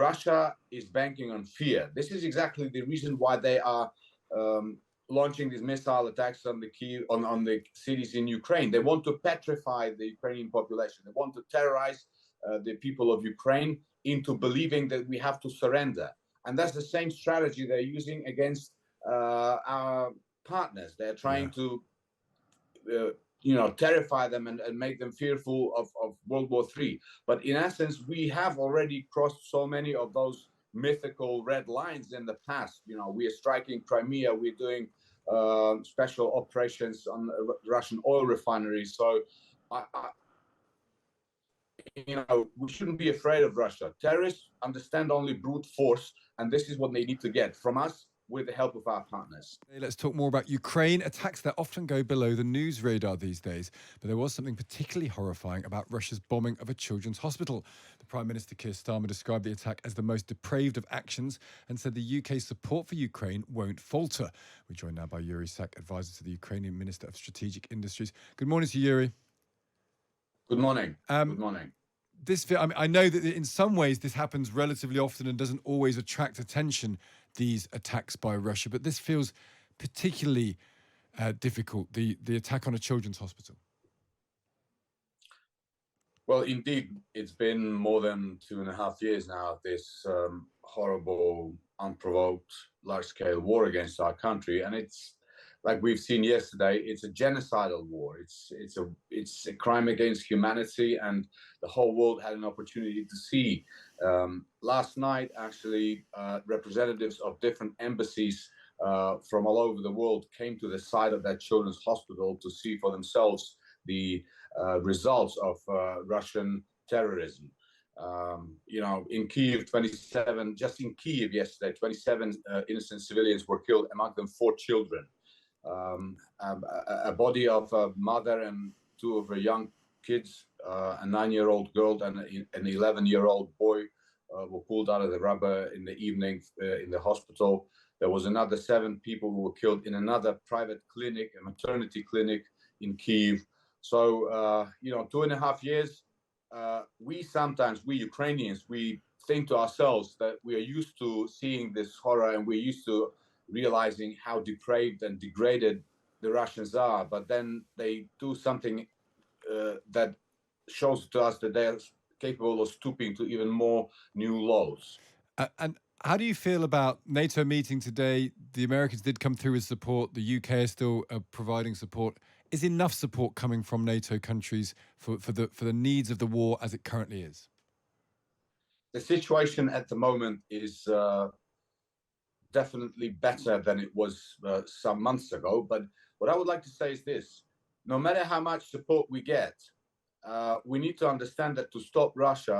Russia is banking on fear. This is exactly the reason why they are launching these missile attacks on the cities in Ukraine. They want to petrify the Ukrainian population. They want to terrorize the people of Ukraine into believing that we have to surrender. And that's the same strategy they're using against our partners. They're trying to, terrify them and make them fearful of World War III. But in essence, we have already crossed so many of those mythical red lines in the past. We are striking Crimea. We're doing special operations on Russian oil refineries. So, we shouldn't be afraid of Russia. Terrorists understand only brute force, and this is what they need to get from us with the help of our partners. Let's talk more about Ukraine. Attacks that often go below the news radar these days. But there was something particularly horrifying about Russia's bombing of a children's hospital. The Prime Minister Keir Starmer described the attack as the most depraved of actions and said the UK's support for Ukraine won't falter. We're joined now by Yuriy Sak, advisor to the Ukrainian Minister of Strategic Industries. Good morning to you, Yuriy. Good morning. Good morning. I know that in some ways this happens relatively often and doesn't always attract attention, these attacks by Russia, but this feels particularly difficult, the attack on a children's hospital. Well, indeed, it's been more than 2.5 years now, this horrible, unprovoked, large-scale war against our country. And it's, like we've seen yesterday, it's a genocidal war. It's a crime against humanity, and the whole world had an opportunity to see. Last night, actually, representatives of different embassies from all over the world came to the site of that children's hospital to see for themselves the results of Russian terrorism. In Kyiv, just in Kyiv yesterday, 27 innocent civilians were killed, among them 4 children. A body of a mother and 2 of her young kids, a 9-year-old girl and an 11-year-old boy, were pulled out of the rubber in the evening in the hospital. There was another 7 people who were killed in another private clinic, a maternity clinic in Kyiv. So, 2.5 years, we Ukrainians, we think to ourselves that we are used to seeing this horror and we're used to realizing how depraved and degraded the Russians are. But then they do something that shows to us that they're capable of stooping to even more new lows. And how do you feel about NATO meeting today? The Americans did come through with support. The UK is still providing support. Is enough support coming from NATO countries for the needs of the war as it currently is? The situation at the moment is definitely better than it was some months ago. But what I would like to say is this: no matter how much support we get, we need to understand that to stop Russia,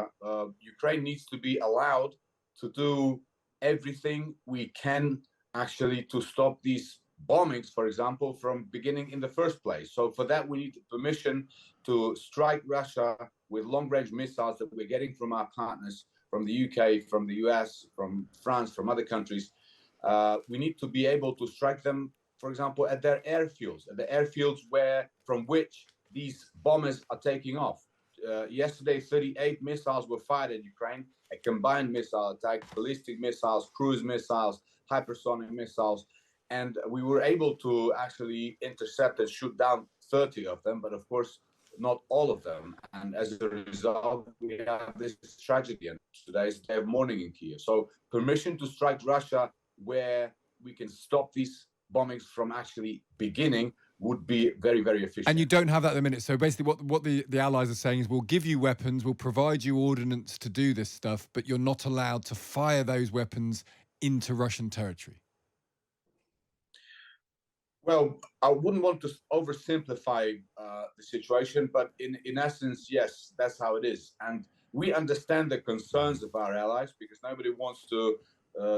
Ukraine needs to be allowed to do everything we can actually to stop these bombings, for example, from beginning in the first place. So for that, we need permission to strike Russia with long-range missiles that we're getting from our partners, from the UK, from the US, from France, from other countries. We need to be able to strike them, for example, at their airfields, from which these bombers are taking off. Yesterday, 38 missiles were fired at Ukraine, a combined missile attack, ballistic missiles, cruise missiles, hypersonic missiles. And we were able to actually intercept and shoot down 30 of them, but of course, not all of them. And as a result, we have this tragedy. And today is the day of mourning in Kyiv. So permission to strike Russia where we can stop these bombings from actually beginning would be very, very efficient. And you don't have that at the minute. So basically what the Allies are saying is we'll give you weapons, we'll provide you ordnance to do this stuff, but you're not allowed to fire those weapons into Russian territory. Well, I wouldn't want to oversimplify the situation, but in essence, yes, that's how it is. And we understand the concerns of our allies because nobody wants to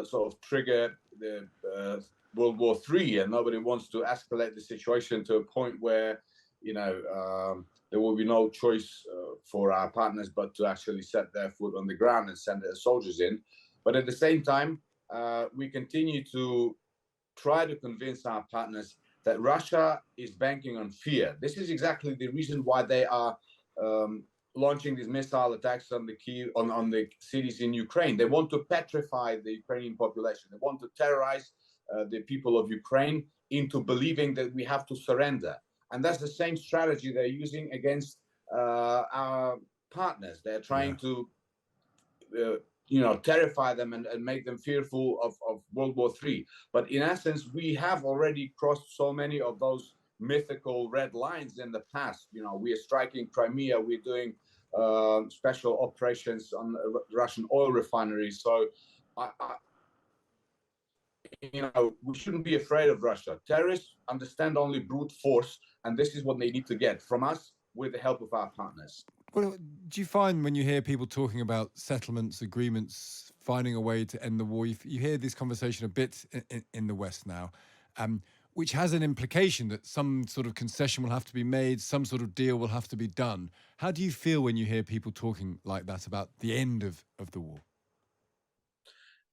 sort of trigger the World War III, and nobody wants to escalate the situation to a point where, there will be no choice for our partners but to actually set their foot on the ground and send their soldiers in. But at the same time, we continue to try to convince our partners that Russia is banking on fear. This is exactly the reason why they are launching these missile attacks on the key on the cities in Ukraine. They want to petrify the Ukrainian population. They want to terrorize the people of Ukraine into believing that we have to surrender. And that's the same strategy they're using against our partners. They're trying to, terrify them and make them fearful of World War III. But in essence, we have already crossed so many of those mythical red lines in the past. We are striking Crimea. We're doing special operations on Russian oil refineries. So, we shouldn't be afraid of Russia. Terrorists understand only brute force, and this is what they need to get from us with the help of our partners. Well, do you find when you hear people talking about settlements, agreements, finding a way to end the war, you hear this conversation a bit in the West now, which has an implication that some sort of concession will have to be made, some sort of deal will have to be done. How do you feel when you hear people talking like that about the end of the war?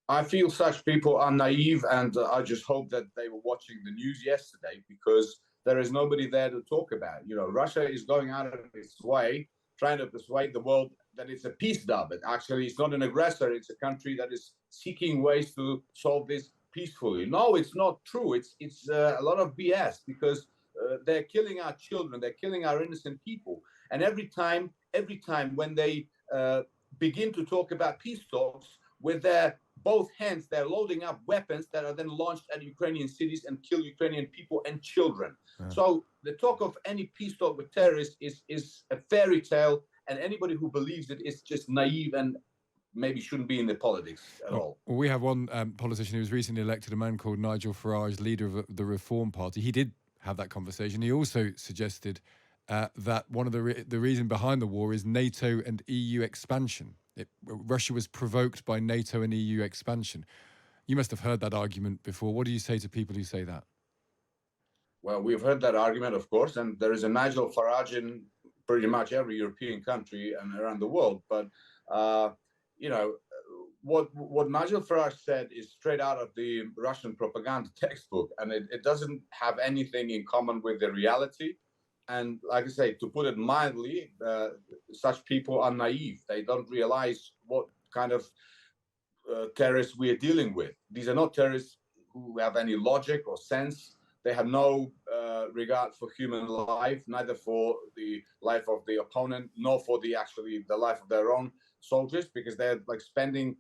I feel such people are naive, and I just hope that they were watching the news yesterday, because there is nobody there to talk about. Russia is going out of its way, trying to persuade the world that it's a peace dub. But actually, it's not an aggressor. It's a country that is seeking ways to solve this peacefully. No, it's not true. It's a lot of BS, because they're killing our children. They're killing our innocent people. And every time when they begin to talk about peace talks, with their both hands, they're loading up weapons that are then launched at Ukrainian cities and kill Ukrainian people and children. So the talk of any peace talk with terrorists is a fairy tale, and anybody who believes it is just naive and maybe shouldn't be in the politics at all. Well, we have one politician who was recently elected, a man called Nigel Farage, leader of the Reform Party. He did have that conversation. He also suggested that one of the reason behind the war is NATO and EU expansion. Russia was provoked by NATO and EU expansion. You must have heard that argument before. What do you say to people who say that? Well, we've heard that argument, of course, and there is a Nigel Farage in pretty much every European country and around the world. But, what Nigel Farage said is straight out of the Russian propaganda textbook, and it doesn't have anything in common with the reality. And like I say, to put it mildly, such people are naive. They don't realize what kind of terrorists we are dealing with. These are not terrorists who have any logic or sense. They have no regard for human life, neither for the life of the opponent, nor for the life of their own soldiers, because they're like spending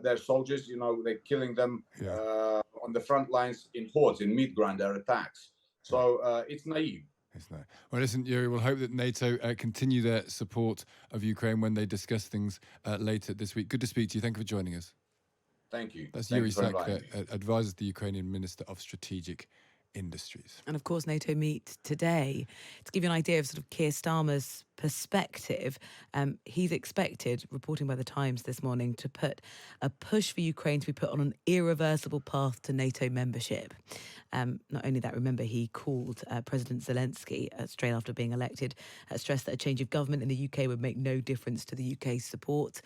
their soldiers, they're killing them on the front lines in hordes, in meat grinder attacks. So it's naive. Well, listen, Yuriy, we'll hope that NATO continue their support of Ukraine when they discuss things later this week. Good to speak to you. Thank you for joining us. Thank you. That's Yuriy Sak, advises the Ukrainian Minister of Strategic Industries. And of course, NATO meet today. To give you an idea of sort of Keir Starmer's perspective, he's expected, reporting by The Times this morning, to put a push for Ukraine to be put on an irreversible path to NATO membership. Not only that, remember, he called President Zelensky straight after being elected, stressed that a change of government in the UK would make no difference to the UK's support.